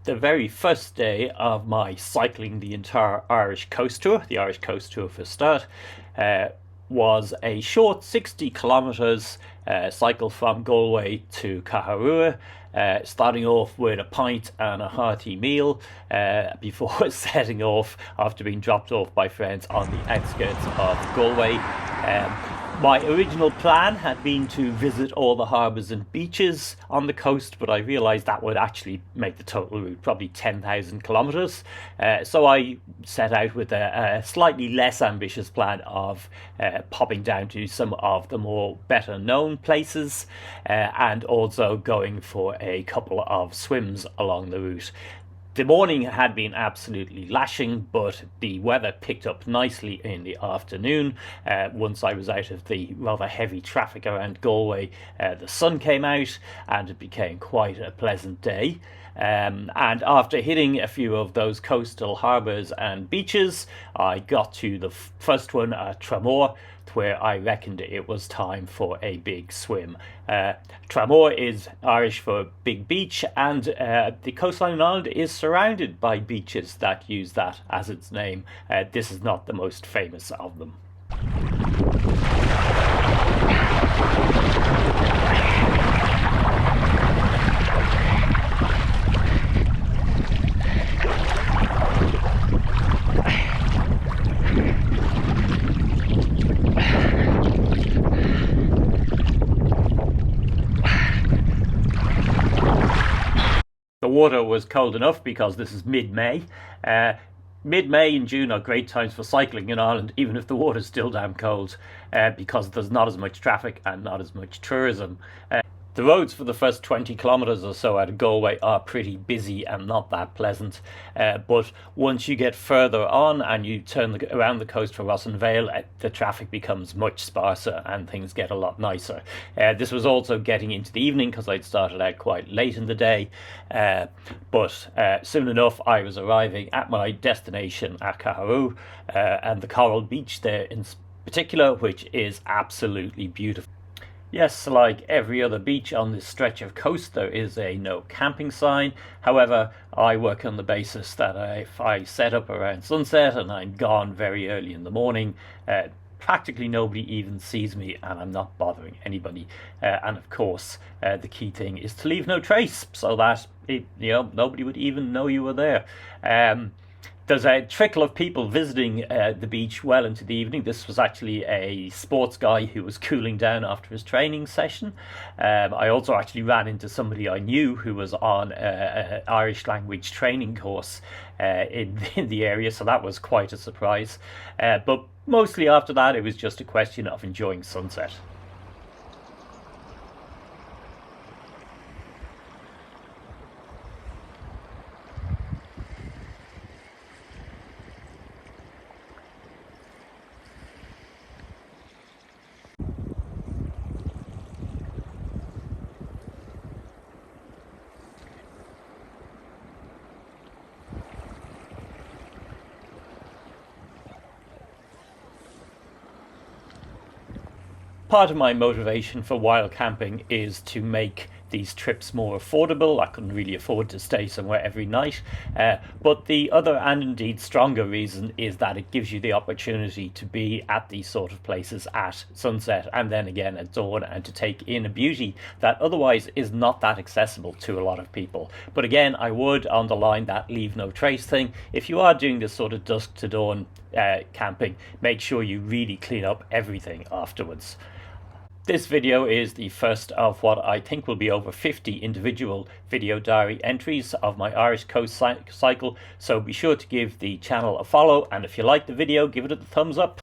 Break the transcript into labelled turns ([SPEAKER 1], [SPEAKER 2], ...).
[SPEAKER 1] the very first day of my cycling the entire Irish coast tour, the Irish coast tour for a start, was a short 60 kilometres cycle from Galway to Carraroe, starting off with a pint and a hearty meal before setting off after being dropped off by friends on the outskirts of Galway. My original plan had been to visit all the harbours and beaches on the coast, but I realised that would actually make the total route probably 10,000 kilometres. So I set out with a slightly less ambitious plan of popping down to some of the more better known places and also going for a couple of swims along the route. The morning had been absolutely lashing, but the weather picked up nicely in the afternoon. Once I was out of the rather heavy traffic around Galway, the sun came out and it became quite a pleasant day. And after hitting a few of those coastal harbours and beaches, I got to the first one at Trá Mhór, where I reckoned it was time for a big swim. Trá Mhór is Irish for big beach, and the coastline island is surrounded by beaches that use that as its name. This is not the most famous of them. The water was cold enough because this is mid-May. Mid-May and June are great times for cycling in Ireland, even if the water's still damn cold, because there's not as much traffic and not as much tourism. The roads for the first 20 kilometres or so out of Galway are pretty busy and not that pleasant, but once you get further on and you turn around the coast for Vale, the traffic becomes much sparser and things get a lot nicer. This was also getting into the evening because I'd started out quite late in the day, but soon enough I was arriving at my destination at Carraroe, and the coral beach there in particular, which is absolutely beautiful. Yes, like every other beach on this stretch of coast, there is a no camping sign. However, I work on the basis that if I set up around sunset and I'm gone very early in the morning, practically nobody even sees me and I'm not bothering anybody. And of course, the key thing is to leave no trace so that nobody would even know you were there. There's a trickle of people visiting the beach well into the evening. This was actually a sports guy who was cooling down after his training session. I also actually ran into somebody I knew who was on an Irish language training course in the area, so that was quite a surprise. But mostly after that, it was just a question of enjoying sunset. Part of my motivation for wild camping is to make these trips more affordable. I couldn't really afford to stay somewhere every night, but the other and indeed stronger reason is that it gives you the opportunity to be at these sort of places at sunset and then again at dawn, and to take in a beauty that otherwise is not that accessible to a lot of people. But again, I would underline that leave no trace thing. If you are doing this sort of dusk to dawn camping, make sure you really clean up everything afterwards. This video is the first of what I think will be over 50 individual video diary entries of my Irish coast cycle, so be sure to give the channel a follow, and if you like the video, give it a thumbs up.